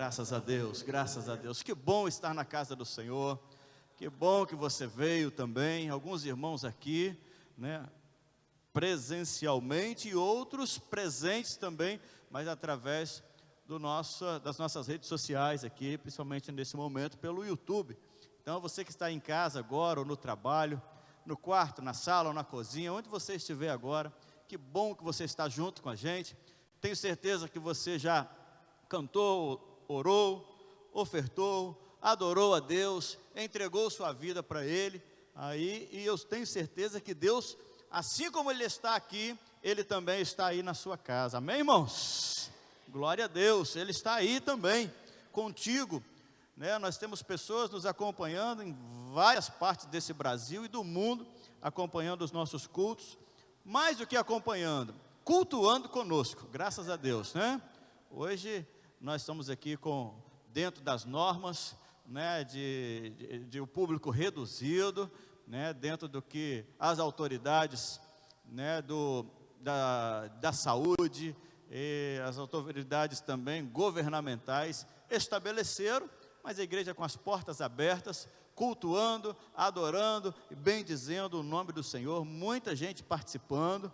Graças a Deus, graças a Deus. Que bom estar na casa do Senhor. Que bom que você veio também. Alguns irmãos aqui, né, presencialmente e outros presentes também, mas através das nossas redes sociais aqui, principalmente nesse momento pelo YouTube. Então você que está em casa agora ou no trabalho, no quarto, na sala ou na cozinha, onde você estiver agora, que bom que você está junto com a gente. Tenho certeza que você já cantou, orou, ofertou, adorou a Deus, entregou sua vida para Ele, e eu tenho certeza que Deus, assim como Ele está aqui, Ele também está aí na sua casa, amém, irmãos? Glória a Deus, Ele está aí também, contigo, né? Nós temos pessoas nos acompanhando em várias partes desse Brasil e do mundo, acompanhando os nossos cultos, mais do que acompanhando, cultuando conosco, graças a Deus, né? Hoje nós estamos aqui dentro das normas, né, de um público reduzido, né, dentro do que as autoridades, né, da saúde e as autoridades também governamentais estabeleceram, mas a igreja com as portas abertas, cultuando, adorando e bendizendo o nome do Senhor, muita gente participando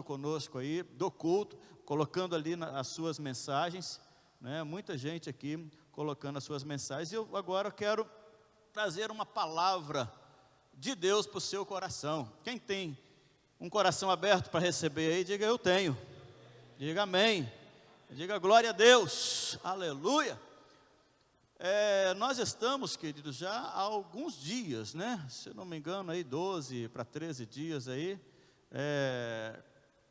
conosco aí do culto, colocando ali as suas mensagens, né? Muita gente aqui colocando as suas mensagens. E eu agora quero trazer uma palavra de Deus para o seu coração. Quem tem um coração aberto para receber aí, diga eu tenho, diga amém, diga glória a Deus, aleluia. Nós estamos, queridos, já há alguns dias, né? Se não me engano aí 12 para 13 dias aí,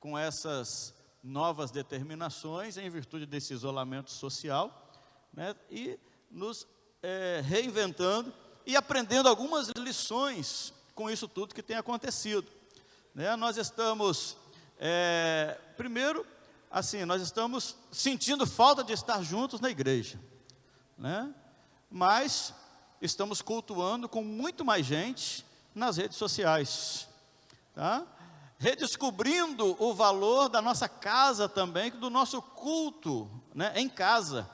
com essas novas determinações em virtude desse isolamento social, né, e nos reinventando e aprendendo algumas lições com isso tudo que tem acontecido, né? Nós estamos, primeiro, assim, nós estamos sentindo falta de estar juntos na igreja, né? Mas estamos cultuando com muito mais gente nas redes sociais, tá? Redescobrindo o valor da nossa casa também, do nosso culto, né, em casa,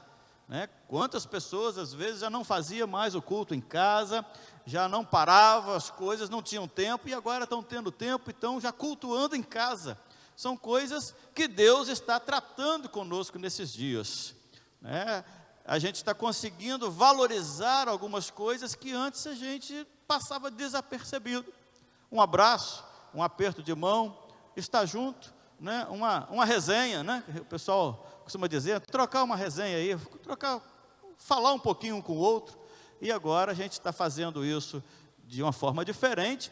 né? Quantas pessoas às vezes já não faziam mais o culto em casa, já não paravam as coisas, não tinham tempo, e agora estão tendo tempo, então já cultuando em casa. São coisas que Deus está tratando conosco nesses dias, né? A gente está conseguindo valorizar algumas coisas que antes a gente passava desapercebido. Um abraço, um aperto de mão, estar junto, né? Uma resenha, né? O pessoal costuma dizer, trocar uma resenha aí, falar um pouquinho um com o outro, e agora a gente está fazendo isso de uma forma diferente.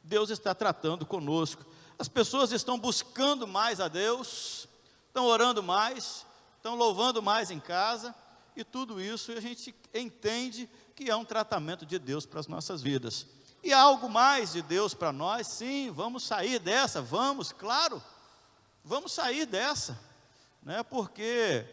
Deus está tratando conosco, as pessoas estão buscando mais a Deus, estão orando mais, estão louvando mais em casa, e tudo isso a gente entende que é um tratamento de Deus para as nossas vidas. E há algo mais de Deus para nós, sim, vamos sair dessa, claro, vamos sair dessa, né? Porque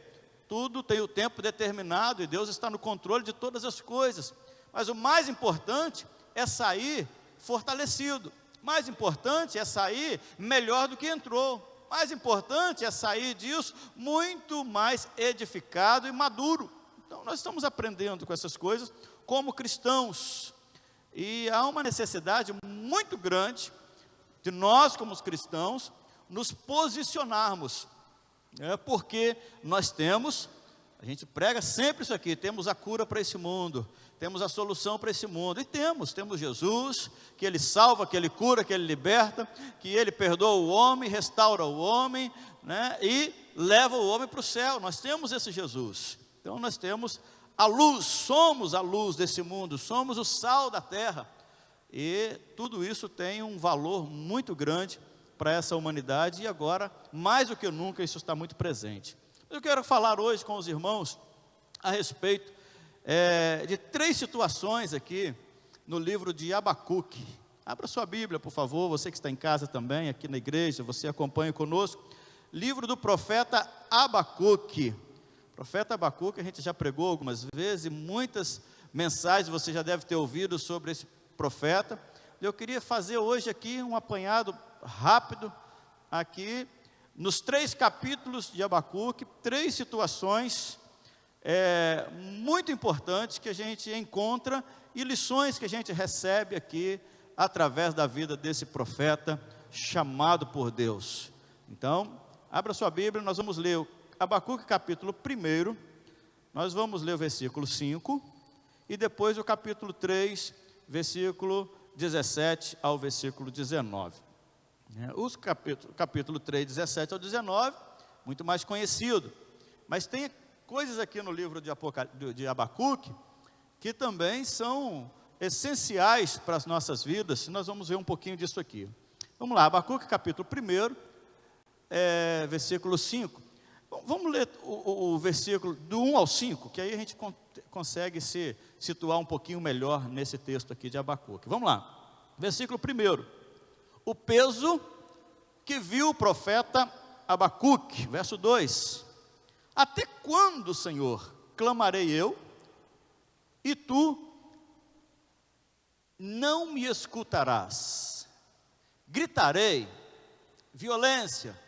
tudo tem o tempo determinado e Deus está no controle de todas as coisas, mas o mais importante é sair fortalecido, mais importante é sair melhor do que entrou, mais importante é sair disso muito mais edificado e maduro. Então nós estamos aprendendo com essas coisas como cristãos, e há uma necessidade muito grande de nós, como cristãos, nos posicionarmos, porque nós temos, a gente prega sempre isso aqui, temos a cura para esse mundo, temos a solução para esse mundo, e temos Jesus, que Ele salva, que Ele cura, que Ele liberta, que Ele perdoa o homem, restaura o homem, né, e leva o homem para o céu. Nós temos esse Jesus, então nós temos a luz, somos a luz desse mundo, somos o sal da terra, e tudo isso tem um valor muito grande para essa humanidade, e agora, mais do que nunca, isso está muito presente. Eu quero falar hoje com os irmãos a respeito de 3 situações aqui no livro de Abacuque. Abra sua Bíblia, por favor, você que está em casa também, aqui na igreja, você acompanha conosco, livro do profeta Abacuque. Profeta Abacuque, a gente já pregou algumas vezes, e muitas mensagens você já deve ter ouvido sobre esse profeta. Eu queria fazer hoje aqui um apanhado rápido, aqui, nos 3 capítulos de Abacuque, 3 situações muito importantes que a gente encontra e lições que a gente recebe aqui através da vida desse profeta chamado por Deus. Então, abra sua Bíblia, nós vamos ler Abacuque capítulo 1, nós vamos ler o versículo 5 e depois o capítulo 3, versículo 17 ao versículo 19. Os capítulo 3, 17 ao 19, muito mais conhecido, mas tem coisas aqui no livro de Abacuque que também são essenciais para as nossas vidas, e nós vamos ver um pouquinho disso aqui. Vamos lá, Abacuque capítulo 1, versículo 5. Vamos ler o versículo do 1 ao 5, que aí a gente consegue se situar um pouquinho melhor nesse texto aqui de Abacuque. Vamos lá, versículo 1. O peso que viu o profeta Abacuque, verso 2. Até quando, Senhor, clamarei eu, e tu não me escutarás? Gritarei, violência,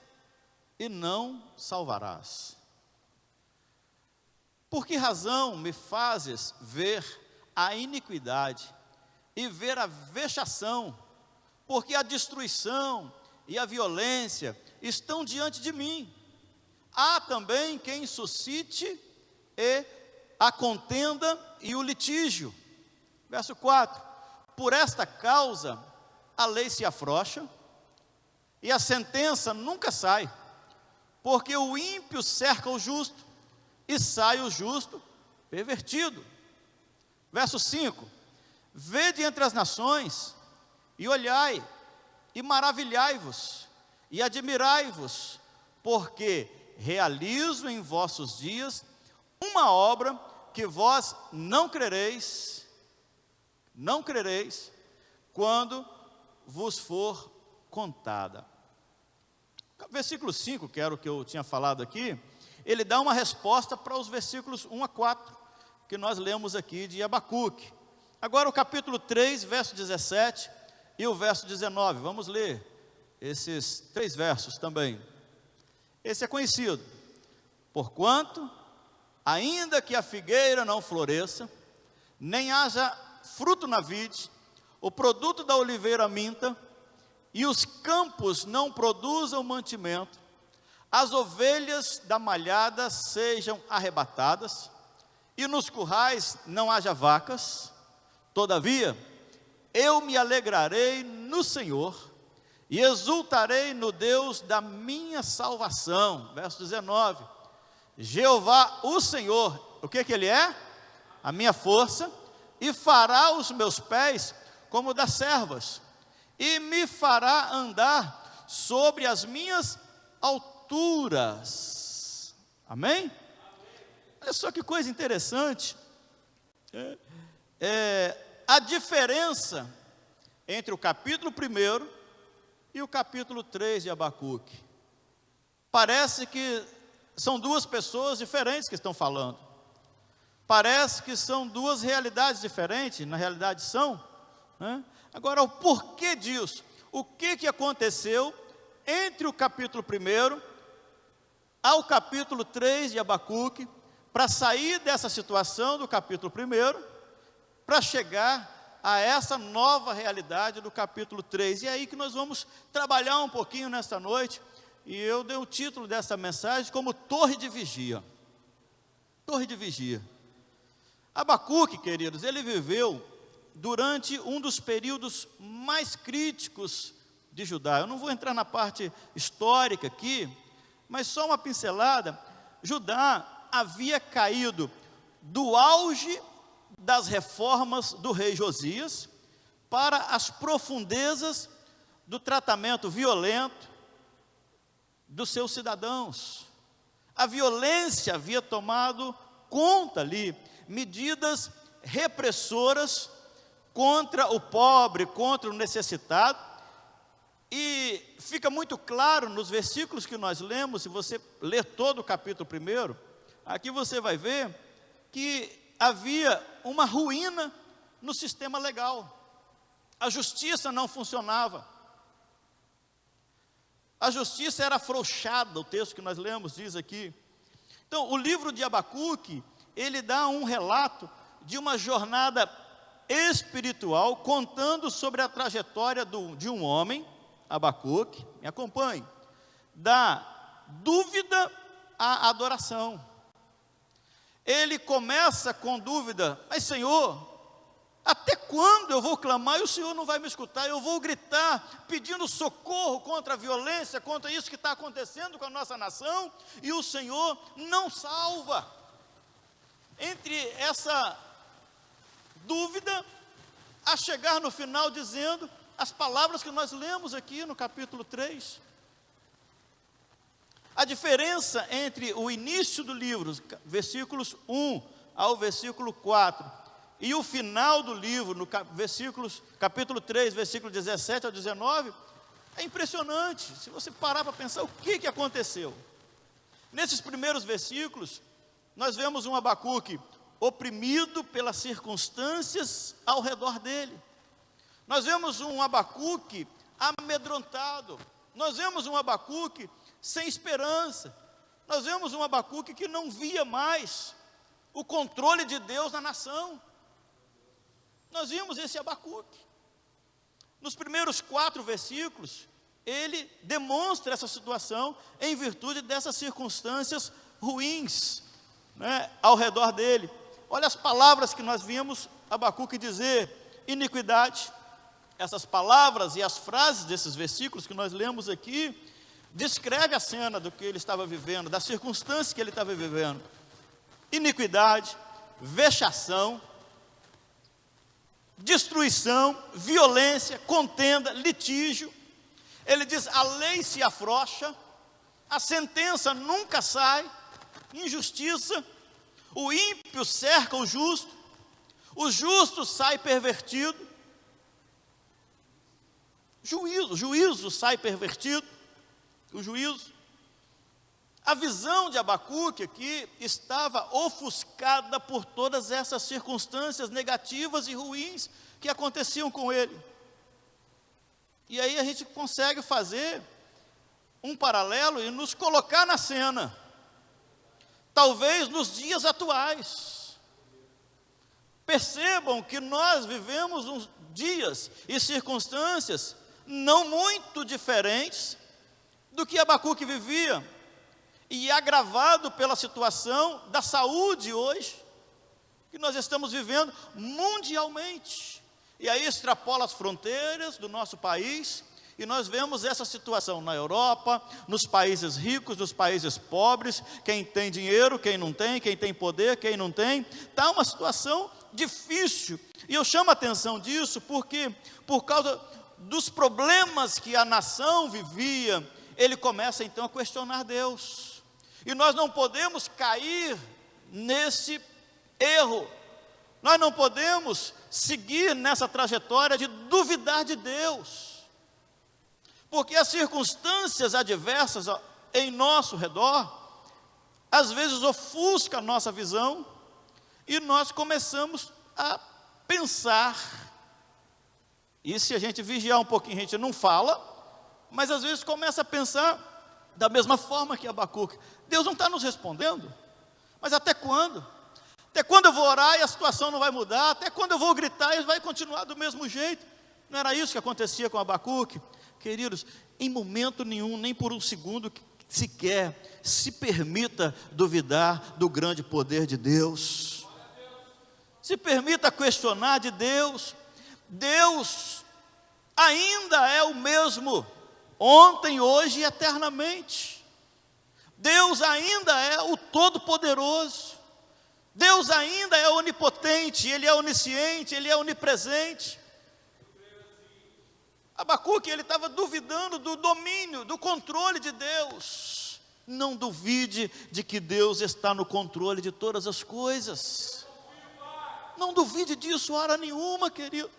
e não salvarás. Por que razão me fazes ver a iniquidade e ver a vexação? Porque a destruição e a violência estão diante de mim. Há também quem suscite a contenda e o litígio. Verso 4. Por esta causa a lei se afrouxa e a sentença nunca sai, porque o ímpio cerca o justo e sai o justo pervertido. Verso 5. Vede entre as nações e olhai e maravilhai-vos e admirai-vos, porque realizo em vossos dias uma obra que vós não crereis quando vos for contada. Versículo 5, que era o que eu tinha falado aqui, ele dá uma resposta para os versículos 1 a 4, que nós lemos aqui de Abacuque. Agora o capítulo 3, verso 17 e o verso 19, vamos ler esses 3 versos também. Esse é conhecido. Porquanto, ainda que a figueira não floresça, nem haja fruto na vide, o produto da oliveira minta, e os campos não produzam mantimento, as ovelhas da malhada sejam arrebatadas, e nos currais não haja vacas, todavia, eu me alegrarei no Senhor, e exultarei no Deus da minha salvação. Verso 19. Jeová, o Senhor, o que Ele é? A minha força, e fará os meus pés como das servas, e me fará andar sobre as minhas alturas. Amém? Olha só que coisa interessante. A diferença entre o capítulo 1 e o capítulo 3 de Abacuque. Parece que são duas pessoas diferentes que estão falando. Parece que são duas realidades diferentes, na realidade são, né? Agora, o porquê disso? O que aconteceu entre o capítulo 1 ao capítulo 3 de Abacuque, para sair dessa situação do capítulo 1, para chegar a essa nova realidade do capítulo 3. E é aí que nós vamos trabalhar um pouquinho nesta noite, e eu dei o título dessa mensagem como Torre de Vigia. Torre de Vigia. Abacuque, queridos, ele viveu durante um dos períodos mais críticos de Judá. Eu não vou entrar na parte histórica aqui, mas só uma pincelada. Judá havia caído do auge das reformas do rei Josias para as profundezas do tratamento violento dos seus cidadãos. A violência havia tomado conta ali, medidas repressoras contra o pobre, contra o necessitado, e fica muito claro nos versículos que nós lemos. Se você ler todo o capítulo 1, aqui você vai ver que havia uma ruína no sistema legal. A justiça não funcionava. A justiça era afrouxada, o texto que nós lemos diz aqui. Então, o livro de Abacuque, ele dá um relato de uma jornada espiritual, contando sobre a trajetória de um homem, Abacuque, me acompanhe, da dúvida à adoração. Ele começa com dúvida: mas Senhor, até quando eu vou clamar e o Senhor não vai me escutar? Eu vou gritar pedindo socorro contra a violência, contra isso que está acontecendo com a nossa nação, e o Senhor não salva. Entre essa dúvida, a chegar no final dizendo as palavras que nós lemos aqui no capítulo 3. A diferença entre o início do livro, versículos 1 ao versículo 4, e o final do livro, no capítulo 3, versículo 17 ao 19, é impressionante. Se você parar para pensar o que aconteceu. Nesses primeiros versículos, nós vemos um Abacuque oprimido pelas circunstâncias ao redor dele. Nós vemos um Abacuque amedrontado. Nós vemos um Abacuque sem esperança. Nós vemos um Abacuque que não via mais o controle de Deus na nação. Nós vimos esse Abacuque. Nos primeiros 4 versículos, ele demonstra essa situação em virtude dessas circunstâncias ruins, né, ao redor dele. Olha as palavras que nós vimos Abacuque dizer: iniquidade. Essas palavras e as frases desses versículos que nós lemos aqui descreve a cena do que ele estava vivendo, das circunstâncias que ele estava vivendo. Iniquidade, vexação, destruição, violência, contenda, litígio. Ele diz: a lei se afrouxa, a sentença nunca sai, injustiça, o ímpio cerca o justo sai pervertido, juízo sai pervertido, o juízo. A visão de Abacuque aqui estava ofuscada por todas essas circunstâncias negativas e ruins que aconteciam com ele. E aí a gente consegue fazer um paralelo e nos colocar na cena, talvez nos dias atuais. Percebam que nós vivemos uns dias e circunstâncias não muito diferentes do que Abacuque vivia, e agravado pela situação da saúde hoje, que nós estamos vivendo mundialmente. E aí extrapola as fronteiras do nosso país, e nós vemos essa situação na Europa, nos países ricos, nos países pobres, quem tem dinheiro, quem não tem, quem tem poder, quem não tem. Está uma situação difícil, e eu chamo a atenção disso porque, por causa dos problemas que a nação vivia, ele começa então a questionar Deus. E nós não podemos cair nesse erro. Nós não podemos seguir nessa trajetória de duvidar de Deus. Porque as circunstâncias adversas em nosso redor, às vezes ofuscam a nossa visão, e nós começamos a pensar. E se a gente vigiar um pouquinho, a gente não fala, mas às vezes começa a pensar da mesma forma que Abacuque: Deus não está nos respondendo, mas até quando? Até quando eu vou orar e a situação não vai mudar? Até quando eu vou gritar e vai continuar do mesmo jeito? Não era isso que acontecia com Abacuque? Queridos, em momento nenhum, nem por um segundo sequer, se permita duvidar do grande poder de Deus. Se permita questionar de Deus. Deus ainda é o mesmo, ontem, hoje e eternamente. Deus ainda é o Todo-Poderoso. Deus ainda é onipotente, Ele é onisciente, Ele é onipresente. Abacuque, ele estava duvidando do domínio, do controle de Deus. Não duvide de que Deus está no controle de todas as coisas. Não duvide disso hora nenhuma, querido.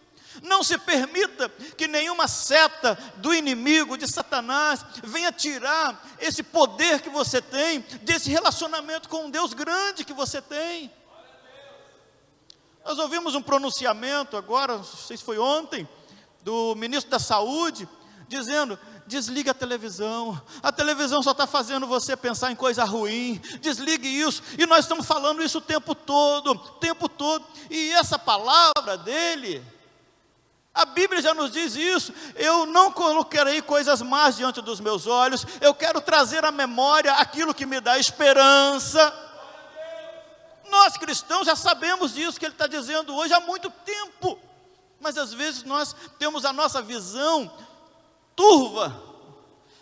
Não se permita que nenhuma seta do inimigo, de Satanás, venha tirar esse poder que você tem, desse relacionamento com um Deus grande que você tem. Nós ouvimos um pronunciamento agora, não sei se foi ontem, do ministro da Saúde, dizendo desligue a televisão só está fazendo você pensar em coisa ruim, desligue isso, e nós estamos falando isso o tempo todo, e essa palavra dele, a Bíblia já nos diz isso, eu não colocarei coisas más diante dos meus olhos, eu quero trazer à memória aquilo que me dá esperança. Nós cristãos já sabemos disso que ele está dizendo hoje há muito tempo, mas às vezes nós temos a nossa visão turva,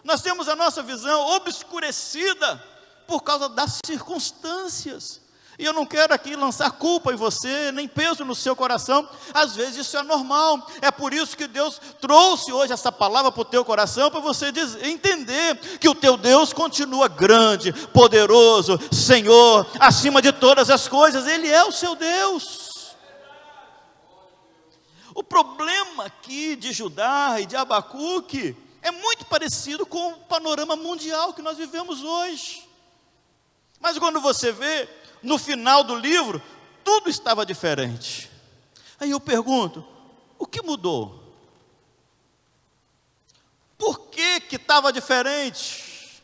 nós temos a nossa visão obscurecida por causa das circunstâncias, e eu não quero aqui lançar culpa em você, nem peso no seu coração, às vezes isso é normal, é por isso que Deus trouxe hoje essa palavra para o teu coração, para você entender que o teu Deus continua grande, poderoso, Senhor, acima de todas as coisas, Ele é o seu Deus. O problema aqui de Judá e de Abacuque é muito parecido com o panorama mundial que nós vivemos hoje. Mas quando você vê, no final do livro, tudo estava diferente. Aí eu pergunto, o que mudou? Por que estava diferente?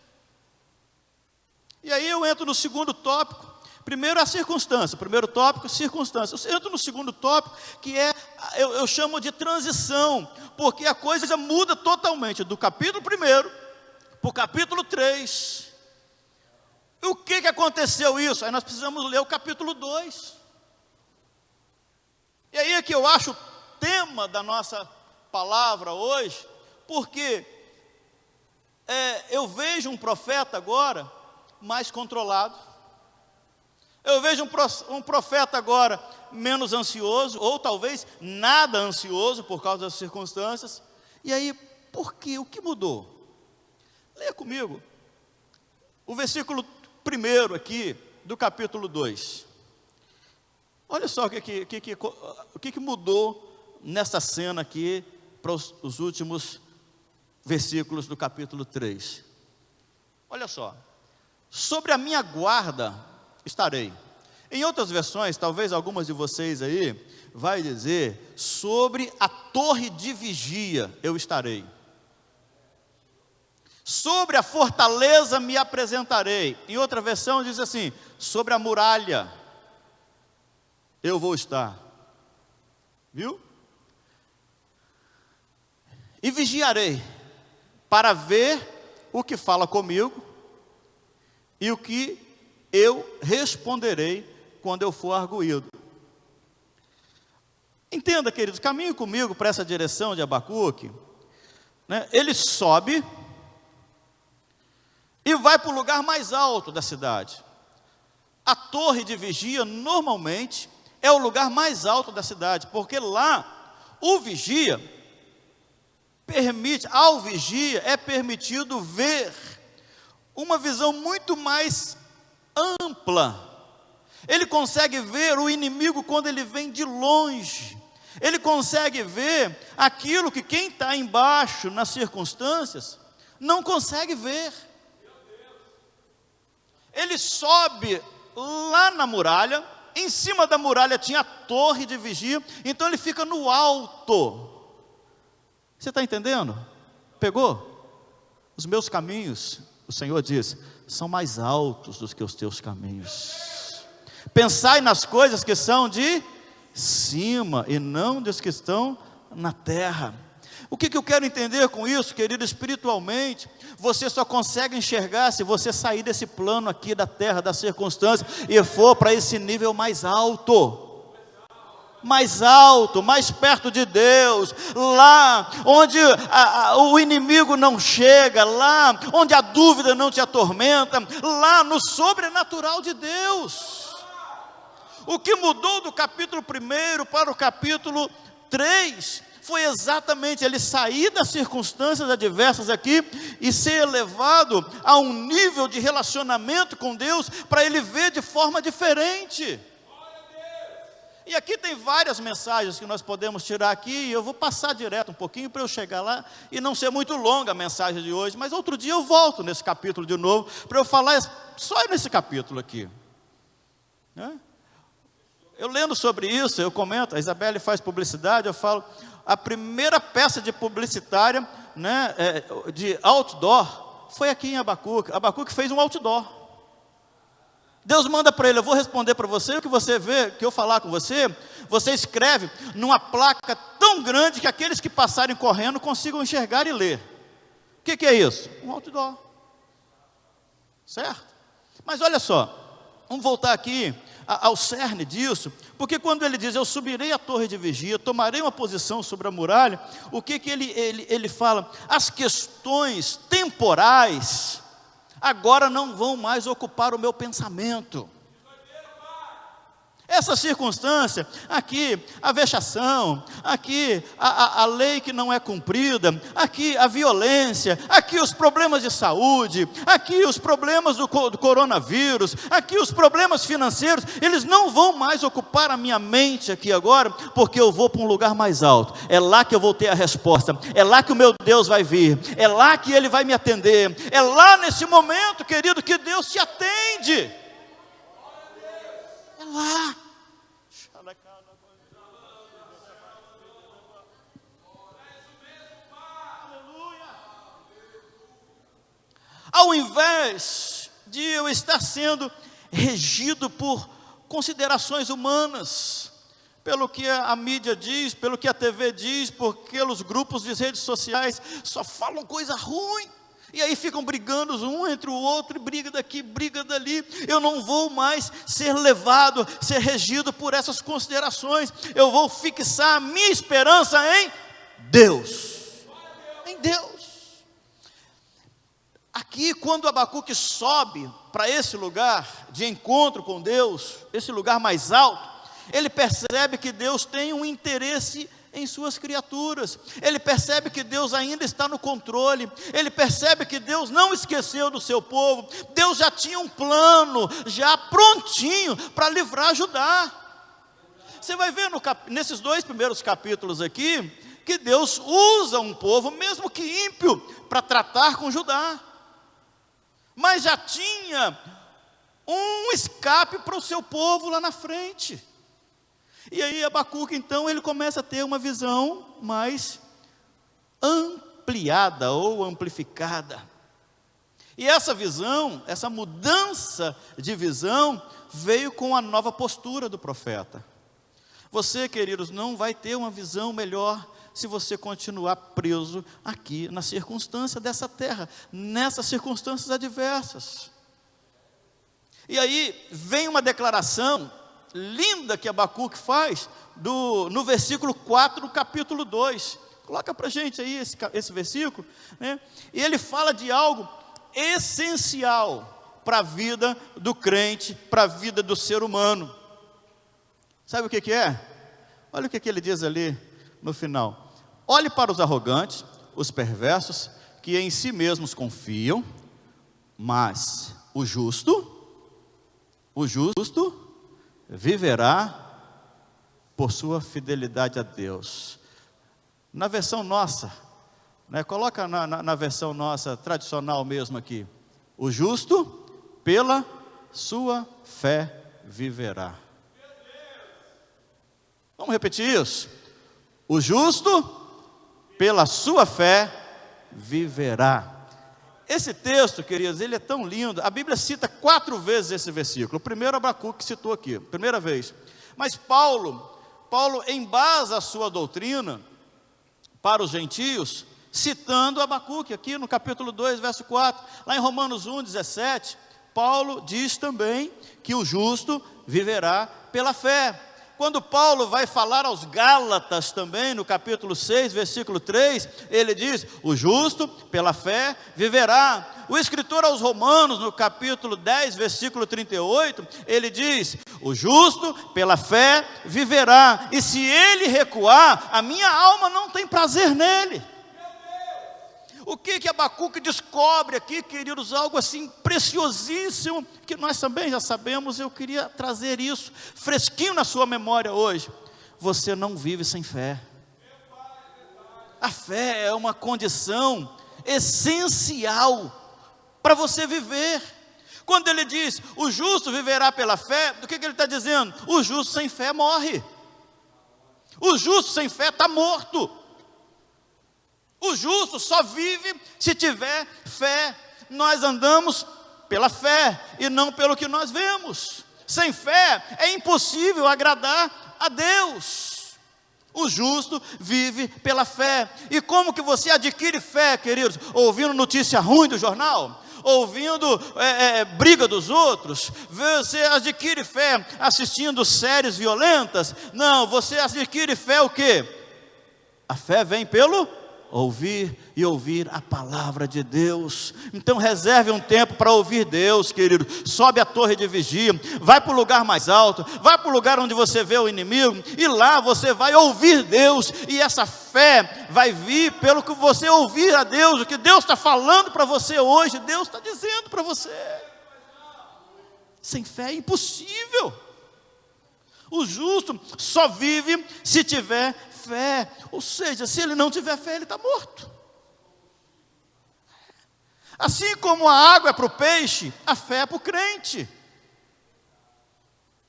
E aí eu entro no segundo tópico. Primeiro a circunstância, primeiro tópico, circunstância. Eu entro no segundo tópico, que eu chamo de transição, porque a coisa muda totalmente, do capítulo 1 para o capítulo 3. E o que aconteceu isso? Aí nós precisamos ler o capítulo 2. E aí é que eu acho o tema da nossa palavra hoje, porque eu vejo um profeta agora mais controlado. Eu vejo um profeta agora menos ansioso, ou talvez nada ansioso por causa das circunstâncias. E aí, por quê? O que mudou? Leia comigo o versículo 1 aqui, do capítulo 2. Olha só o que mudou nessa cena aqui, para os últimos versículos do capítulo 3. Olha só. Sobre a minha guarda estarei. Em outras versões, talvez algumas de vocês aí, vai dizer, sobre a torre de vigia eu estarei. Sobre a fortaleza me apresentarei. Em outra versão diz assim, sobre a muralha eu vou estar. Viu? E vigiarei, para ver o que fala comigo, e o que eu responderei quando eu for arguído. Entenda, queridos, caminhe comigo para essa direção de Abacuque, né? Ele sobe e vai para o lugar mais alto da cidade. A torre de vigia normalmente é o lugar mais alto da cidade, porque lá o vigia ao vigia é permitido ver uma visão muito mais ampla. Ele consegue ver o inimigo quando ele vem de longe. Ele consegue ver aquilo que quem está embaixo nas circunstâncias não consegue ver. Ele sobe lá na muralha. Em cima da muralha tinha a torre de vigia. Então ele fica no alto. Você está entendendo? Pegou? Os meus caminhos, o Senhor diz, são mais altos do que os teus caminhos. Pensai nas coisas que são de cima e não dos que estão na terra. O que eu quero entender com isso, querido? Espiritualmente, você só consegue enxergar se você sair desse plano aqui da terra, da circunstância, e for para esse nível mais alto. Mais perto de Deus, lá onde o inimigo não chega, lá onde a dúvida não te atormenta, lá no sobrenatural de Deus. O que mudou do capítulo 1 para o capítulo 3 foi exatamente ele sair das circunstâncias adversas aqui e ser elevado a um nível de relacionamento com Deus, para ele ver de forma diferente. E aqui tem várias mensagens que nós podemos tirar aqui, e eu vou passar direto um pouquinho para eu chegar lá, e não ser muito longa a mensagem de hoje, mas outro dia eu volto nesse capítulo de novo, para eu falar só nesse capítulo aqui. Eu lendo sobre isso, eu comento, a Isabelle faz publicidade, eu falo, a primeira peça de publicitária né, de outdoor, foi aqui em Abacuque. Abacuque fez um outdoor. Deus manda para ele: eu vou responder para você, o que você vê, que eu falar com você, você escreve numa placa tão grande que aqueles que passarem correndo consigam enxergar e ler. O que é isso? Um outdoor. Certo? Mas olha só, vamos voltar aqui ao cerne disso, porque quando ele diz: eu subirei à torre de vigia, tomarei uma posição sobre a muralha, o que ele fala? As questões temporais agora não vão mais ocupar o meu pensamento. Essa circunstância, aqui a vexação, aqui a lei que não é cumprida, aqui a violência, aqui os problemas de saúde, aqui os problemas do coronavírus, aqui os problemas financeiros, eles não vão mais ocupar a minha mente aqui agora, porque eu vou para um lugar mais alto. É lá que eu vou ter a resposta, é lá que o meu Deus vai vir, é lá que Ele vai me atender, é lá nesse momento, querido, que Deus te atende. É lá. Ao invés de eu estar sendo regido por considerações humanas, pelo que a mídia diz, pelo que a TV diz, porque os grupos de redes sociais só falam coisa ruim, e aí ficam brigando um entre o outro, briga daqui, briga dali. Eu não vou mais ser levado, ser regido por essas considerações. Eu vou fixar a minha esperança em Deus. Em Deus. Aqui, quando Abacuque sobe para esse lugar de encontro com Deus, esse lugar mais alto, ele percebe que Deus tem um interesse em suas criaturas, ele percebe que Deus ainda está no controle, ele percebe que Deus não esqueceu do seu povo. Deus já tinha um plano, já prontinho para livrar Judá. Você vai ver nesses 2 primeiros capítulos aqui, que Deus usa um povo, mesmo que ímpio, para tratar com Judá, mas já tinha um escape para o seu povo lá na frente. E aí Abacuque, então, ele começa a ter uma visão mais ampliada ou amplificada. E essa visão, essa mudança de visão, veio com a nova postura do profeta. Você, queridos, não vai ter uma visão melhor se você continuar preso aqui na circunstância dessa terra, nessas circunstâncias adversas. E aí vem uma declaração linda que Abacuque faz no versículo 4 do capítulo 2. Coloca para a gente aí esse versículo, né? E ele fala de algo essencial para a vida do crente, para a vida do ser humano. Sabe o que é? Olha o que ele diz ali no final: olhe para os arrogantes, os perversos, que em si mesmos confiam, mas o justo viverá por sua fidelidade a Deus. Na versão nossa, né, coloca na versão nossa, tradicional mesmo aqui: o justo pela sua fé viverá. Vamos repetir isso? O justo pela sua fé viverá. Esse texto, queridos, ele é tão lindo. A Bíblia cita 4 vezes esse versículo. O primeiro Abacuque citou aqui, primeira vez. Mas Paulo embasa a sua doutrina para os gentios, citando Abacuque aqui no capítulo 2, verso 4. Lá em Romanos 1, 17, Paulo diz também que o justo viverá pela fé. Quando Paulo vai falar aos Gálatas também, no capítulo 6, versículo 3, ele diz: o justo pela fé viverá. O escritor aos Romanos, no capítulo 10, versículo 38, ele diz: o justo pela fé viverá, e se ele recuar, a minha alma não tem prazer nele. O que Abacuque descobre aqui, queridos? Algo assim preciosíssimo, que nós também já sabemos. Eu queria trazer isso fresquinho na sua memória hoje. Você não vive sem fé. A fé é uma condição essencial para você viver. Quando ele diz, o justo viverá pela fé, do que ele está dizendo? O justo sem fé morre. O justo sem fé está morto. O justo só vive se tiver fé. Nós andamos pela fé e não pelo que nós vemos. Sem fé é impossível agradar a Deus. O justo vive pela fé. E como que você adquire fé, queridos? Ouvindo notícia ruim do jornal? Ouvindo briga dos outros? Você adquire fé assistindo séries violentas? Não, você adquire fé o quê? A fé vem pelo ouvir e ouvir a palavra de Deus. Então reserve um tempo para ouvir Deus, querido. Sobe a torre de vigia, vai para o lugar mais alto, vai para o lugar onde você vê o inimigo, e lá você vai ouvir Deus, e essa fé vai vir pelo que você ouvir a Deus. O que Deus está falando para você hoje, Deus está dizendo para você. Sem fé é impossível. O justo só vive se tiver fé. Ou seja, se ele não tiver fé, ele está morto. Assim como a água é para o peixe, a fé é para o crente.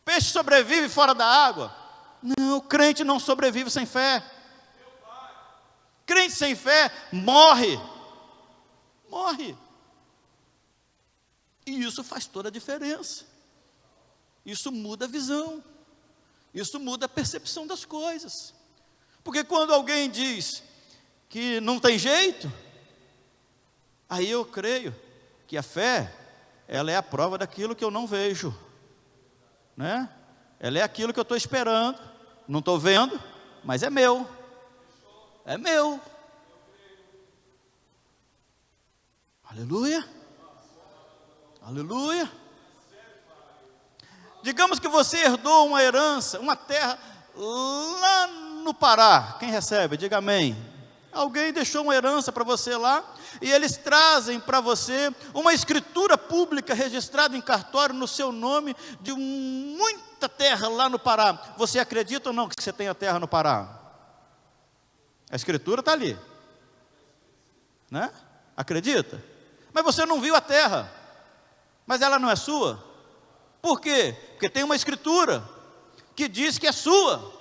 Peixe sobrevive fora da água? Não, o crente não sobrevive sem fé. Crente sem fé morre. Morre. E isso faz toda a diferença. Isso muda a visão. Isso muda a percepção das coisas. Porque quando alguém diz que não tem jeito, aí eu creio que a fé, ela é a prova daquilo que eu não vejo, né? Ela é aquilo que eu estou esperando, não estou vendo, mas é meu. É meu. Aleluia. Aleluia. Digamos que você herdou uma herança, uma terra lá no Pará. Quem recebe? Diga amém. Alguém deixou uma herança para você lá, e eles trazem para você uma escritura pública registrada em cartório no seu nome, de muita terra lá no Pará. Você acredita ou não que você tem a terra no Pará? A escritura está ali, né? Acredita? Mas você não viu a terra, mas ela não é sua. Por quê? Porque tem uma escritura que diz que é sua,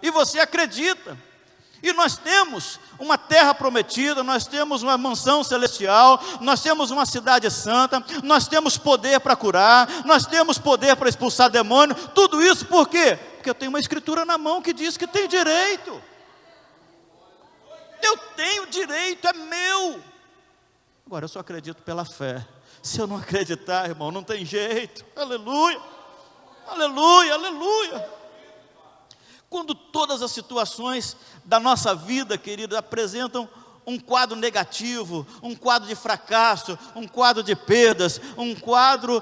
e você acredita. E nós temos uma terra prometida, nós temos uma mansão celestial, nós temos uma cidade santa, nós temos poder para curar, nós temos poder para expulsar demônio. Tudo isso por quê? Porque eu tenho uma escritura na mão que diz que tem direito. Eu tenho direito, é meu. Agora eu só acredito pela fé. Se eu não acreditar, irmão, não tem jeito. Aleluia, aleluia, aleluia. Quando todas as situações da nossa vida, querido, apresentam um quadro negativo, um quadro de fracasso, um quadro de perdas, um quadro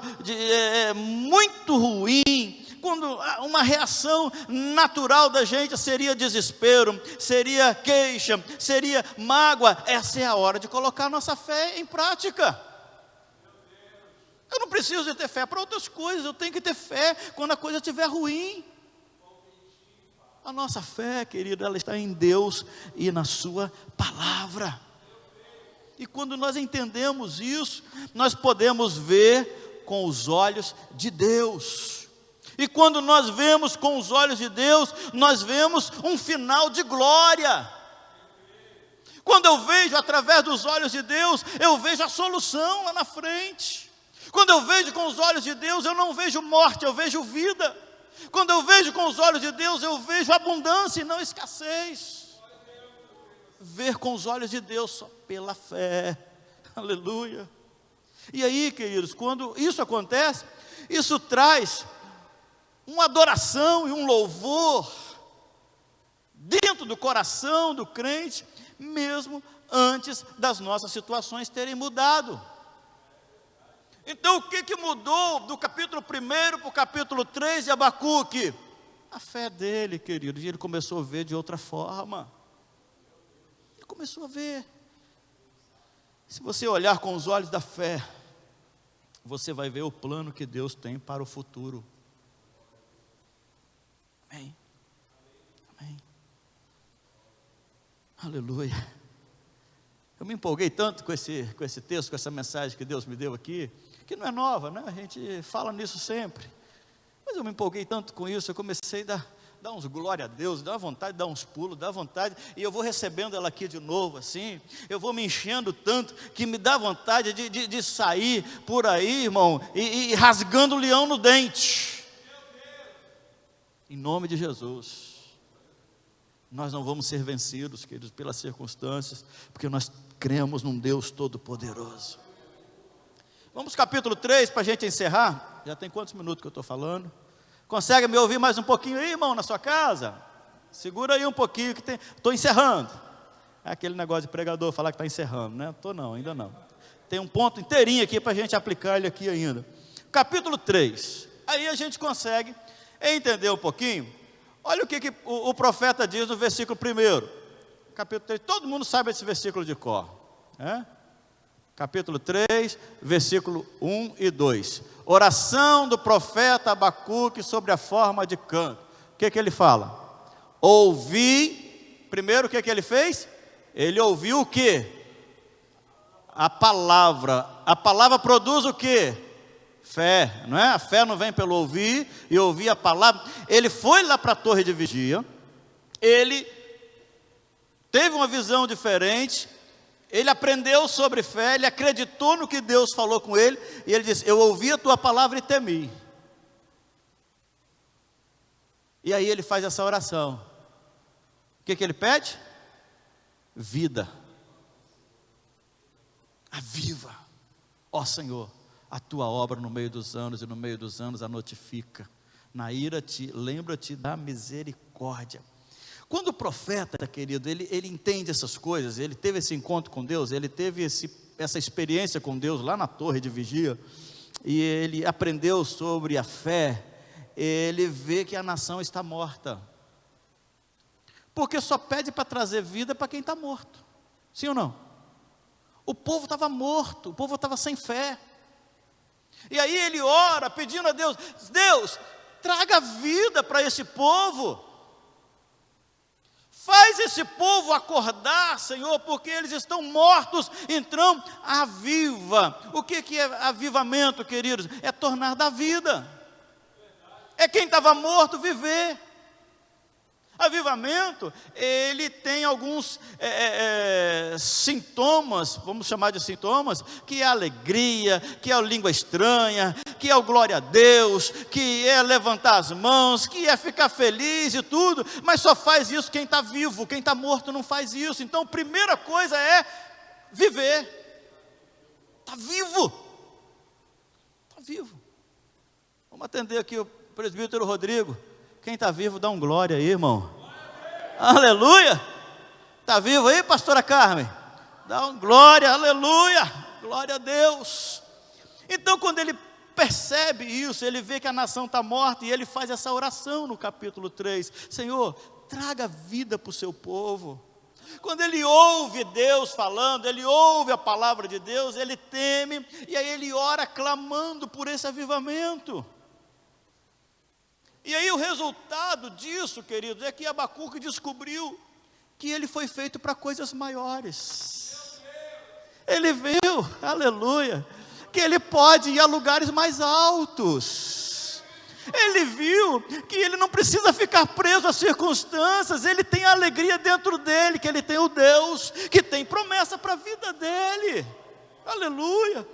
muito ruim, quando uma reação natural da gente seria desespero, seria queixa, seria mágoa, essa é a hora de colocar a nossa fé em prática. Eu não preciso de ter fé para outras coisas, eu tenho que ter fé quando a coisa estiver ruim. A nossa fé, querido, ela está em Deus e na sua palavra. E quando nós entendemos isso, nós podemos ver com os olhos de Deus. E quando nós vemos com os olhos de Deus, nós vemos um final de glória. Quando eu vejo através dos olhos de Deus, eu vejo a solução lá na frente. Quando eu vejo com os olhos de Deus, eu não vejo morte, eu vejo vida. Quando eu vejo com os olhos de Deus, eu vejo abundância e não escassez. Ver com os olhos de Deus só pela fé. Aleluia. E aí, queridos, quando isso acontece, isso traz uma adoração e um louvor dentro do coração do crente, mesmo antes das nossas situações terem mudado. Então o que mudou do capítulo 1 para o capítulo 3 de Abacuque? A fé dele, querido, e ele começou a ver de outra forma. Ele começou a ver. Se você olhar com os olhos da fé, você vai ver o plano que Deus tem para o futuro. Amém. Amém. Aleluia. Eu me empolguei tanto com esse texto, com essa mensagem que Deus me deu aqui, que não é nova, né? A gente fala nisso sempre. Mas eu me empolguei tanto com isso, eu comecei a dá uns glória a Deus, dá vontade de dar uns pulos, dá vontade, e eu vou recebendo ela aqui de novo, assim, eu vou me enchendo tanto, que me dá vontade de sair por aí, irmão, e rasgando o leão no dente, em nome de Jesus. Nós não vamos ser vencidos, queridos, pelas circunstâncias, porque nós cremos num Deus todo-poderoso. Vamos capítulo 3, para a gente encerrar. Já tem quantos minutos que eu estou falando? Consegue me ouvir mais um pouquinho aí, irmão, na sua casa? Segura aí um pouquinho, que estou encerrando. É aquele negócio de pregador falar que está encerrando, né? Estou não, ainda não. Tem um ponto inteirinho aqui para a gente aplicar ele aqui ainda. Capítulo 3. Aí a gente consegue entender um pouquinho. Olha o que o profeta diz no versículo 1. Capítulo 3, todo mundo sabe esse versículo de cor, né? Capítulo 3, versículo 1 e 2. Oração do profeta Abacuque sobre a forma de canto. O que ele fala? Ouvi, primeiro o que ele fez? Ele ouviu o quê? A palavra. A palavra produz o quê? Fé, não é? A fé não vem pelo ouvir, e ouvir a palavra. Ele foi lá para a torre de vigia, ele teve uma visão diferente, ele aprendeu sobre fé, ele acreditou no que Deus falou com ele, e ele disse: eu ouvi a tua palavra e temi. E aí ele faz essa oração. O que ele pede? Vida. Aviva, ó Senhor, a tua obra no meio dos anos, e no meio dos anos a notifica. Na ira lembra-te da misericórdia. Quando o profeta, querido, ele entende essas coisas, ele teve esse encontro com Deus, ele teve essa experiência com Deus lá na torre de vigia, e ele aprendeu sobre a fé, ele vê que a nação está morta, porque só pede para trazer vida para quem está morto, sim ou não? O povo estava morto, o povo estava sem fé, e aí ele ora pedindo a Deus: Deus, traga vida para esse povo, faz esse povo acordar, Senhor, porque eles estão mortos, então aviva. O que é avivamento, queridos? É tornar da vida, é quem estava morto viver. Avivamento, ele tem alguns sintomas, vamos chamar de sintomas, que é alegria, que é a língua estranha, que é o glória a Deus, que é levantar as mãos, que é ficar feliz e tudo, mas só faz isso quem está vivo, quem está morto não faz isso. Então a primeira coisa é viver, está vivo, está vivo. Vamos atender aqui o presbítero Rodrigo. Quem está vivo, dá um glória aí, irmão. Aleluia. Está vivo aí, pastora Carmen? Dá um glória, aleluia. Glória a Deus. Então, quando ele percebe isso, ele vê que a nação está morta, e ele faz essa oração no capítulo 3. Senhor, traga vida para o seu povo. Quando ele ouve Deus falando, ele ouve a palavra de Deus, ele teme, e aí ele ora clamando por esse avivamento. E aí o resultado disso, queridos, é que Abacuque descobriu que ele foi feito para coisas maiores. Ele viu, aleluia, que ele pode ir a lugares mais altos. Ele viu que ele não precisa ficar preso às circunstâncias, ele tem a alegria dentro dele, que ele tem o Deus que tem promessa para a vida dele. Aleluia.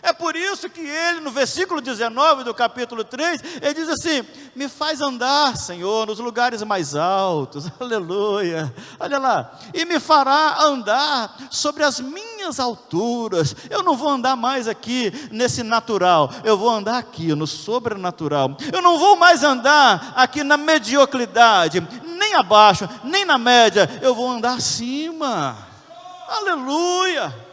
É por isso que ele, no versículo 19 do capítulo 3, ele diz assim: me faz andar, Senhor, nos lugares mais altos, aleluia, olha lá, e me fará andar sobre as minhas alturas. Eu não vou andar mais aqui nesse natural, eu vou andar aqui no sobrenatural. Eu não vou mais andar aqui na mediocridade, nem abaixo, nem na média, eu vou andar acima, aleluia.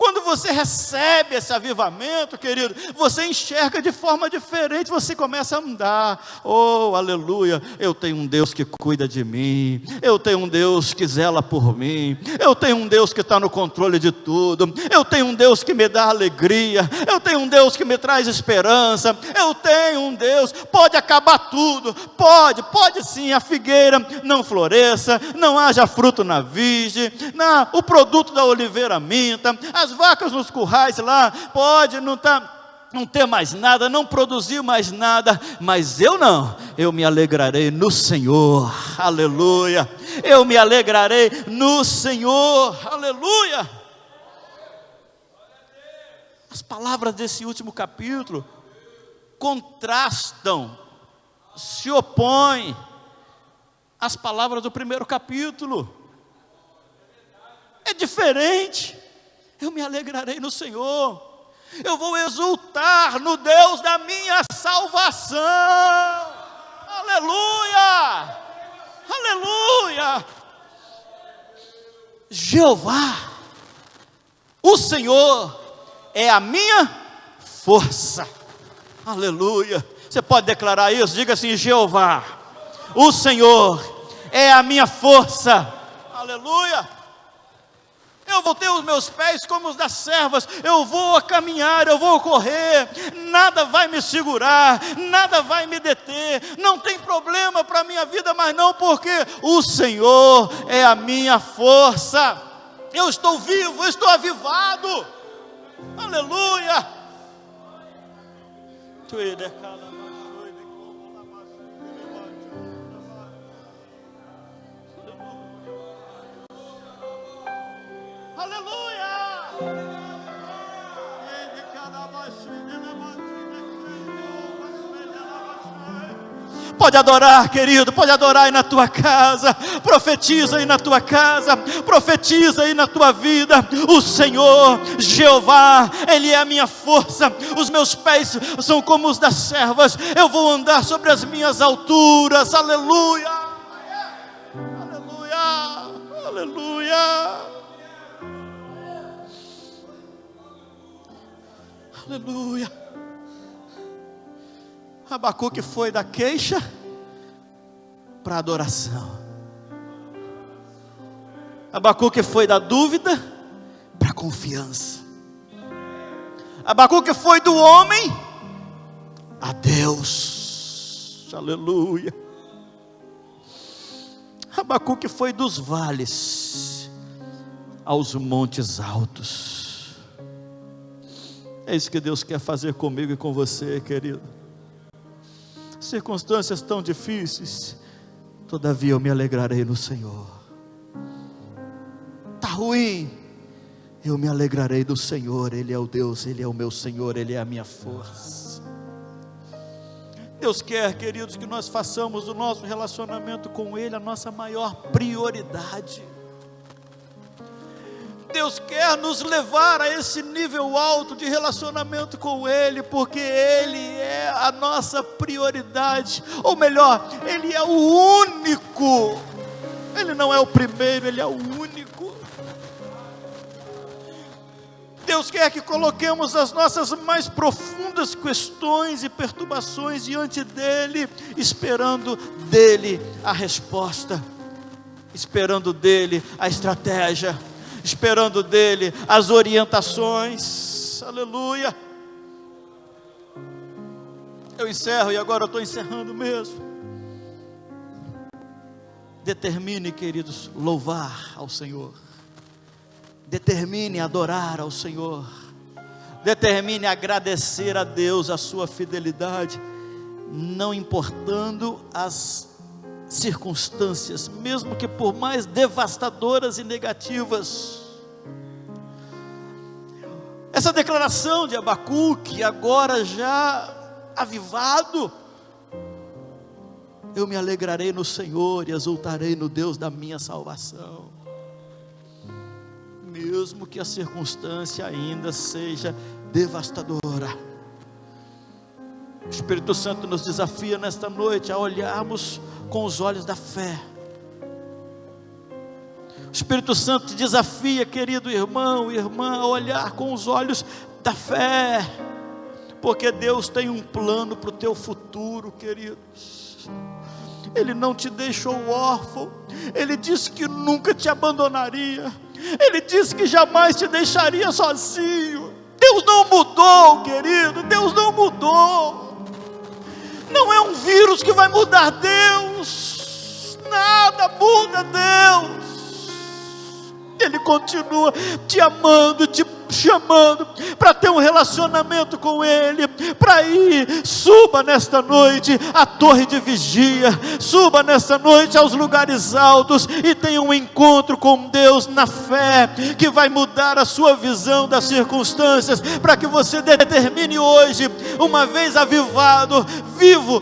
Quando você recebe esse avivamento, querido, você enxerga de forma diferente, você começa a andar. Oh, aleluia, eu tenho um Deus que cuida de mim, eu tenho um Deus que zela por mim, eu tenho um Deus que está no controle de tudo, eu tenho um Deus que me dá alegria, eu tenho um Deus que me traz esperança, eu tenho um Deus. Pode acabar tudo, pode sim, a figueira não floresça, não haja fruto na vide, o produto da oliveira minta, as vacas nos currais lá, pode não ter mais nada, não produzir mais nada, mas eu não, eu me alegrarei no Senhor, aleluia. Eu me alegrarei no Senhor, aleluia. As palavras desse último capítulo contrastam, se opõem às palavras do primeiro capítulo. É diferente. Eu me alegrarei no Senhor, eu vou exultar no Deus da minha salvação, aleluia, aleluia. Jeová, o Senhor, é a minha força, aleluia. Você pode declarar isso? Diga assim: Jeová, o Senhor, é a minha força, aleluia. Eu vou ter os meus pés como os das servas, eu vou caminhar, eu vou correr, nada vai me segurar, nada vai me deter, não tem problema para a minha vida, mas não, porque o Senhor é a minha força. Eu estou vivo, eu estou avivado, aleluia. Aleluia! Pode adorar, querido, pode adorar aí na tua casa, profetiza aí na tua casa, profetiza aí na tua vida. O Senhor, Jeová, Ele é a minha força, os meus pés são como os das servas, eu vou andar sobre as minhas alturas, aleluia, aleluia, aleluia. Aleluia. Abacuque foi da queixa para a adoração. Abacuque foi da dúvida para a confiança. Abacuque foi do homem a Deus. Aleluia. Abacuque foi dos vales aos montes altos. É isso que Deus quer fazer comigo e com você, querido. Circunstâncias tão difíceis, todavia eu me alegrarei no Senhor. Está ruim, eu me alegrarei do Senhor. Ele é o Deus, Ele é o meu Senhor, Ele é a minha força. Deus quer, queridos, que nós façamos o nosso relacionamento com Ele a nossa maior prioridade. Deus quer nos levar a esse nível alto de relacionamento com Ele, porque Ele é a nossa prioridade, ou melhor, Ele é o único, Ele não é o primeiro, Ele é o único. Deus quer que coloquemos as nossas mais profundas questões e perturbações diante dEle, esperando dEle a resposta, esperando dEle a estratégia, esperando dEle as orientações, aleluia. Eu encerro, e agora eu estou encerrando mesmo. Determine, queridos, louvar ao Senhor, determine adorar ao Senhor, determine agradecer a Deus a sua fidelidade, não importando as circunstâncias, mesmo que por mais devastadoras e negativas. Essa declaração de Abacuque, agora já avivado: eu me alegrarei no Senhor e exultarei no Deus da minha salvação, mesmo que a circunstância ainda seja devastadora. O Espírito Santo nos desafia nesta noite a olharmos com os olhos da fé. O Espírito Santo te desafia, querido irmão e irmã, a olhar com os olhos da fé, porque Deus tem um plano para o teu futuro, queridos. Ele não te deixou órfão, Ele disse que nunca te abandonaria, Ele disse que jamais te deixaria sozinho. Deus não mudou, querido, Deus não mudou. Não é um vírus que vai mudar Deus, nada muda Deus. Ele continua te amando, te chamando para ter um relacionamento com Ele, para ir. Suba nesta noite à torre de vigia, suba nesta noite aos lugares altos e tenha um encontro com Deus na fé, que vai mudar a sua visão das circunstâncias, para que você determine hoje, uma vez avivado, vivo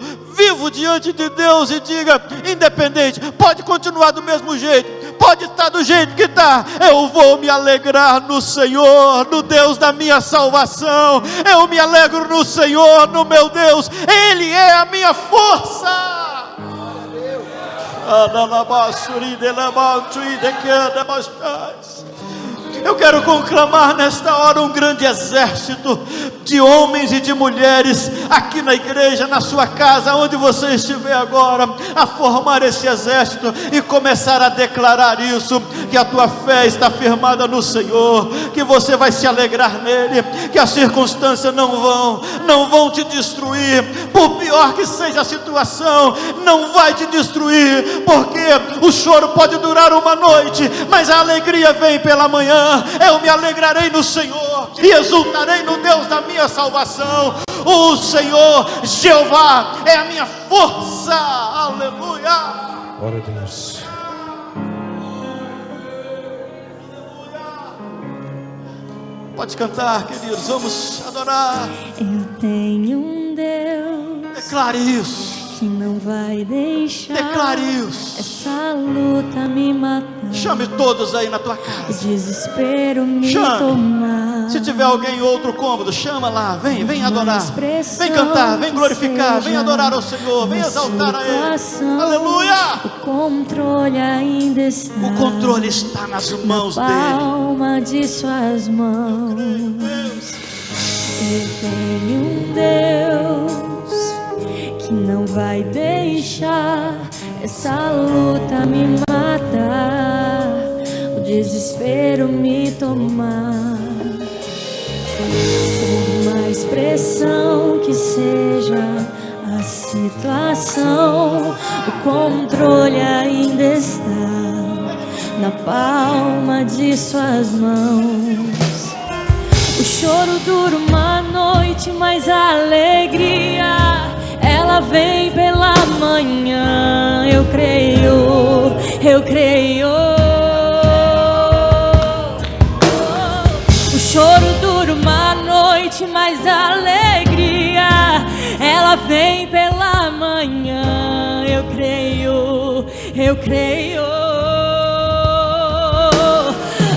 diante de Deus, e diga: independente, pode continuar do mesmo jeito, pode estar do jeito que está, eu vou me alegrar no Senhor, no Deus da minha salvação. Eu me alegro no Senhor, no meu Deus, Ele é a minha força. Eu quero conclamar nesta hora um grande exército de homens e de mulheres aqui na igreja, na sua casa, onde você estiver agora, a formar esse exército e começar a declarar isso, que a tua fé está firmada no Senhor, que você vai se alegrar nele, que as circunstâncias não vão te destruir, por pior que seja a situação, não vai te destruir, porque o choro pode durar uma noite, mas a alegria vem pela manhã. Eu me alegrarei no Senhor e exultarei no Deus da minha salvação. O Senhor Jeová é a minha força. Aleluia. Glória a Deus. Pode cantar, queridos, vamos adorar. Eu tenho um Deus, declare isso, que não vai deixar declare isso. essa luta me matar. Chame todos aí na tua O casa, desespero me chame. tomar. Se tiver alguém em outro cômodo, chama lá, vem adorar, expressão vem cantar, vem que glorificar, vem seja adorar ao Senhor, vem uma exaltar a Ele. situação, Aleluia. O controle ainda está. O controle está nas mãos na dele. palma de suas mãos. Eu tenho um Deus que não vai deixar essa luta me matar, o desespero me tomar. Por mais pressão que seja a situação, o controle ainda está na palma de suas mãos. O choro dura uma noite, mas a alegria, ela vem pela manhã. Eu creio, eu creio. O choro dura uma noite, mas a alegria, ela vem pela manhã. Eu creio, eu creio.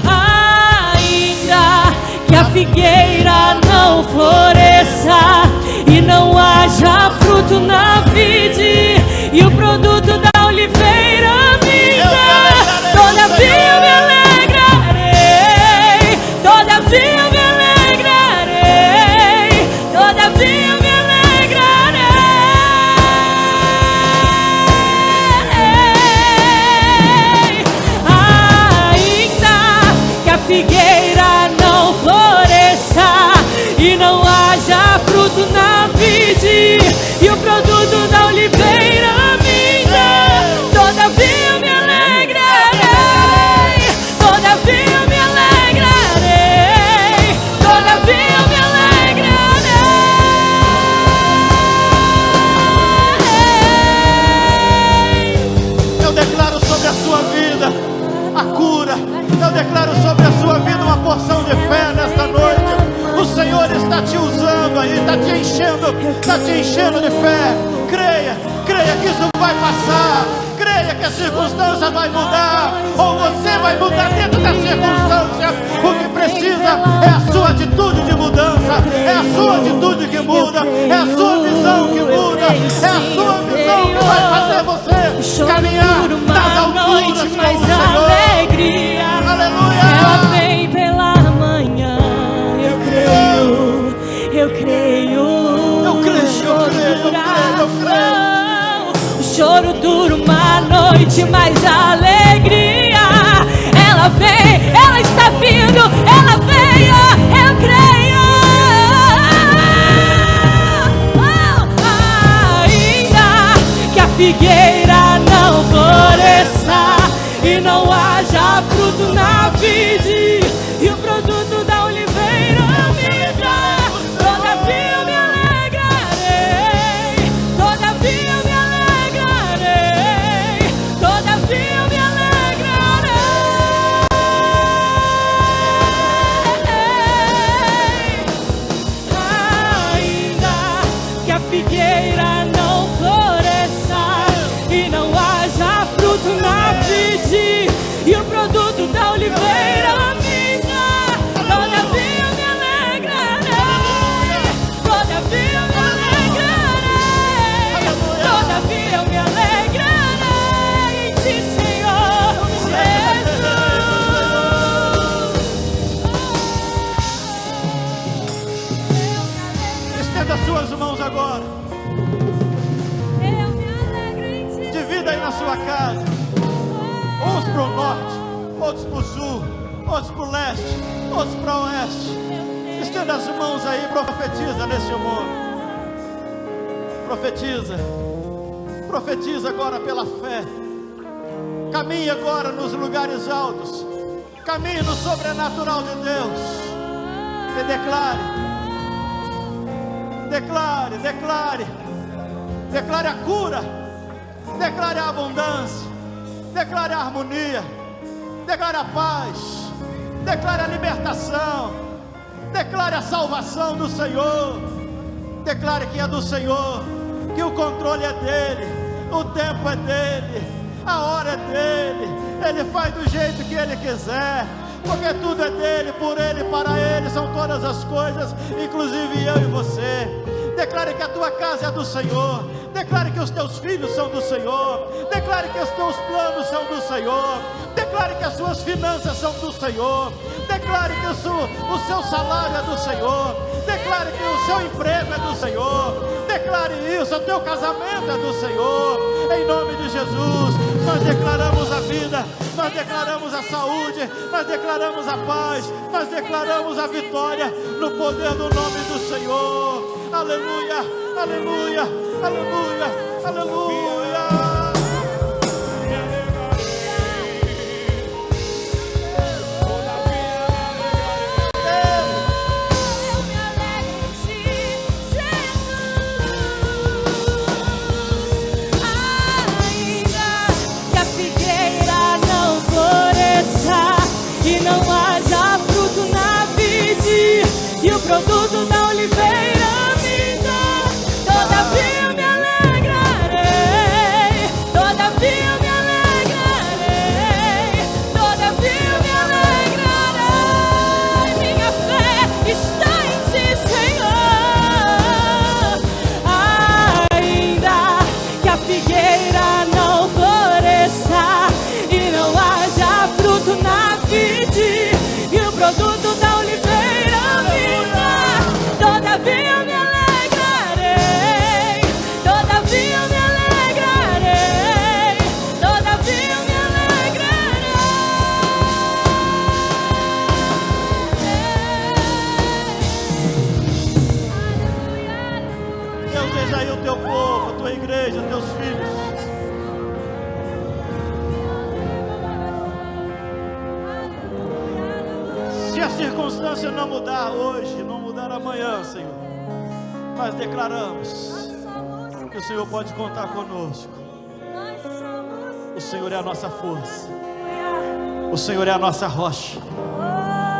Ainda que a figueira não floresça e não haja fruto na vide, e o produto da oliveira minta, todavia eu me alegrarei, todavia eu me alegrarei, todavia eu me alegrarei. Ainda que a figueira não floresça e não haja fruto na vide, e o produto da oliveira minta, todavia eu me alegrarei, todavia eu me alegrarei, todavia eu me alegrarei. Eu declaro sobre a sua vida a cura. Eu declaro sobre a sua vida uma porção de fé nesta noite. O Senhor está te usando aí, está te enchendo de fé. Creia que isso vai passar. Creia que a circunstância vai mudar, ou você vai mudar dentro da circunstância. O que precisa é a sua atitude de mudança, é a sua atitude que muda, é a sua visão que muda, é a sua visão que vai fazer você caminhar nas alturas com o Senhor. Aleluia. Ela vem pela manhã. Eu creio, eu creio. Eu creio. O choro dura uma noite, mas a alegria, ela vem, ela está vindo, ela veio. Eu creio. Ainda que a figueira não floresça e não haja fruto na vide, e o produto da oliveira tua casa. Uns para o norte, outros para o sul, outros para o leste, outros para o oeste. Estenda as mãos aí, profetiza nesse mundo. Profetiza. Profetiza agora pela fé. Caminhe agora nos lugares altos. Caminhe no sobrenatural de Deus. E declare. Declare, declare. Declare a cura. Declare a abundância. Declare a harmonia. Declare a paz. Declare a libertação. Declare a salvação do Senhor. Declare que é do Senhor, que o controle é dele, o tempo é dele, a hora é dele. Ele faz do jeito que ele quiser, porque tudo é dele, por ele, para ele são todas as coisas, inclusive eu e você. Declare que a tua casa é do Senhor. Declare que os teus filhos são do Senhor. Declare que os teus planos são do Senhor. Declare que as suas finanças são do Senhor. Declare que o seu salário é do Senhor. Declare que o seu emprego é do Senhor. Declare isso, o teu casamento é do Senhor. Em nome de Jesus, nós declaramos a vida, nós declaramos a saúde, nós declaramos a paz, nós declaramos a vitória no poder do nome do Senhor. Aleluia, aleluia, aleluia, aleluia. E não haja fruto na vide, e o produto da oliveira minta, todavia eu me alegrarei, todavia eu me alegrarei, todavia eu me alegrarei. Minha fé está em ti, Senhor. Ainda que a figueira não floresça e não haja fruto na vide, e o produto da oliveira minta, todavia eu me alegrarei, todavia eu me alegrarei, todavia eu me alegrarei. Deus, veja aí o teu povo, a tua igreja, teus filhos. Se a circunstância não mudar hoje, não mudar amanhã, Senhor, nós declaramos que o Senhor pode contar conosco. O Senhor é a nossa força, o Senhor é a nossa rocha,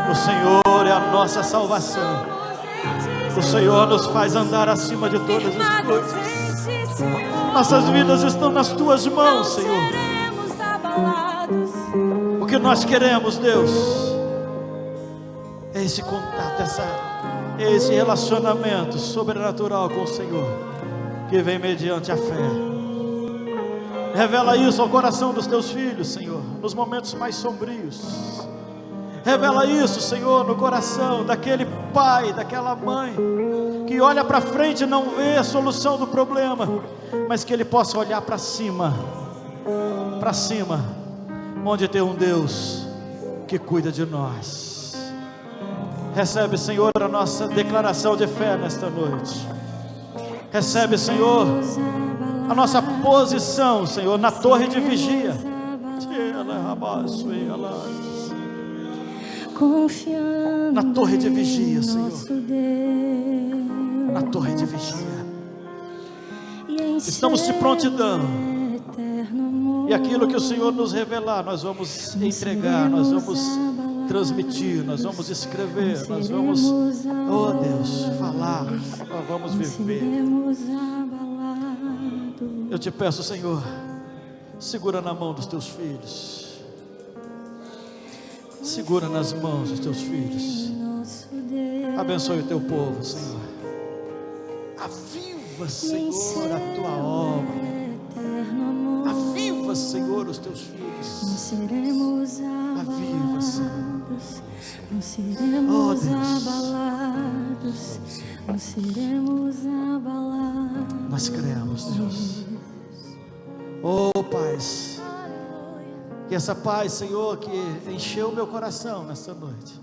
o Senhor é a nossa salvação, o Senhor nos faz andar acima de todas as coisas. Nossas vidas estão nas tuas mãos, Senhor. O que nós queremos, Deus, é esse contato, esse relacionamento sobrenatural com o Senhor, que vem mediante a fé. Revela isso ao coração dos teus filhos, Senhor, nos momentos mais sombrios. Revela isso, Senhor, no coração daquele pai, daquela mãe, que olha para frente e não vê a solução do problema, mas que ele possa olhar para cima, onde tem um Deus que cuida de nós. Recebe, Senhor, a nossa declaração de fé nesta noite. Recebe, Senhor, a nossa posição, Senhor, na torre de vigia. Na torre de vigia, Senhor. Na torre de vigia. Estamos de prontidão. E aquilo que o Senhor nos revelar, nós vamos entregar, nós vamos transmitir, nós vamos escrever, nós vamos, oh Deus, falar, nós vamos viver. Eu te peço, Senhor, segura na mão dos teus filhos, segura nas mãos dos teus filhos, abençoe o teu povo, Senhor, aviva, Senhor, a tua obra, aviva, Senhor, os teus filhos, aviva, Senhor. Não seremos abalados, não seremos abalados. Nós cremos, Deus. Oh, Pai, que essa paz, Senhor, que encheu meu coração nessa noite,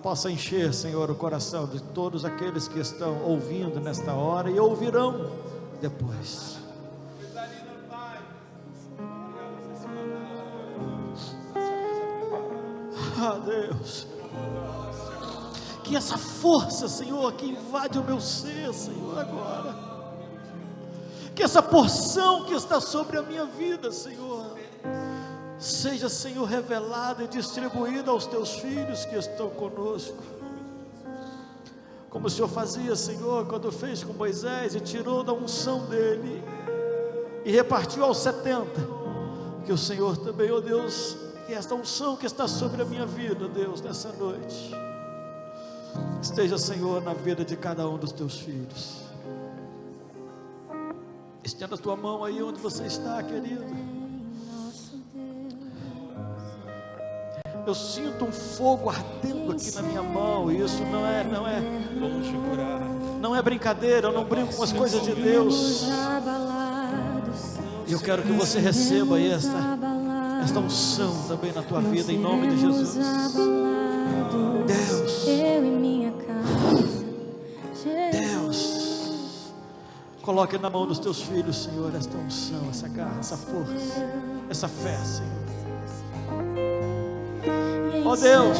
possa encher, Senhor, o coração de todos aqueles que estão ouvindo nesta hora e ouvirão depois. Ah, Deus, que essa força, Senhor, que invade o meu ser, Senhor, agora, que essa porção que está sobre a minha vida, Senhor, seja, Senhor, revelada e distribuída aos teus filhos que estão conosco, como o Senhor fazia, Senhor, quando fez com Moisés e tirou da unção dele e repartiu aos 70, que o Senhor também, ó Deus, que esta unção que está sobre a minha vida, Deus, nessa noite, esteja, Senhor, na vida de cada um dos teus filhos. Estenda a tua mão aí onde você está, querido. Eu sinto um fogo ardendo aqui na minha mão, e isso não é brincadeira. Eu não brinco com as coisas de Deus. E eu quero que você receba aí esta unção também na tua vida, em nome de Jesus. Deus, coloque na mão dos teus filhos, Senhor, esta unção, essa garra, essa força, essa fé, Senhor. Ó Deus,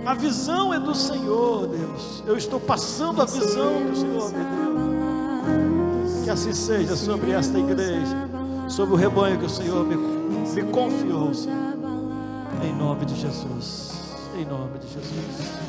a visão é do Senhor, Deus. Eu estou passando a visão que o Senhor me deu. Que assim seja sobre esta igreja, sobre o rebanho que o Senhor me confiou, Senhor. Em nome de Jesus. Em nome de Jesus.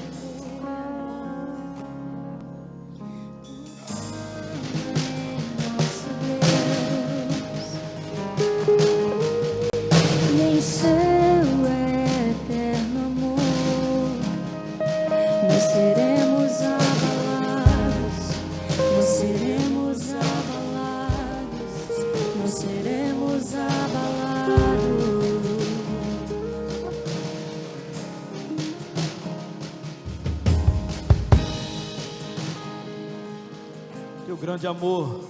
Que o grande amor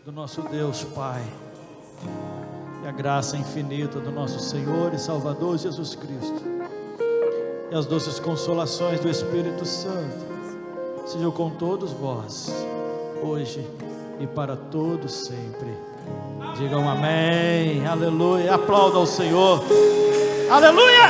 do nosso Deus Pai e a graça infinita do nosso Senhor e Salvador Jesus Cristo e as doces consolações do Espírito Santo sejam com todos vós, hoje e para todos sempre. Digam amém, aleluia, aplauda ao Senhor, aleluia!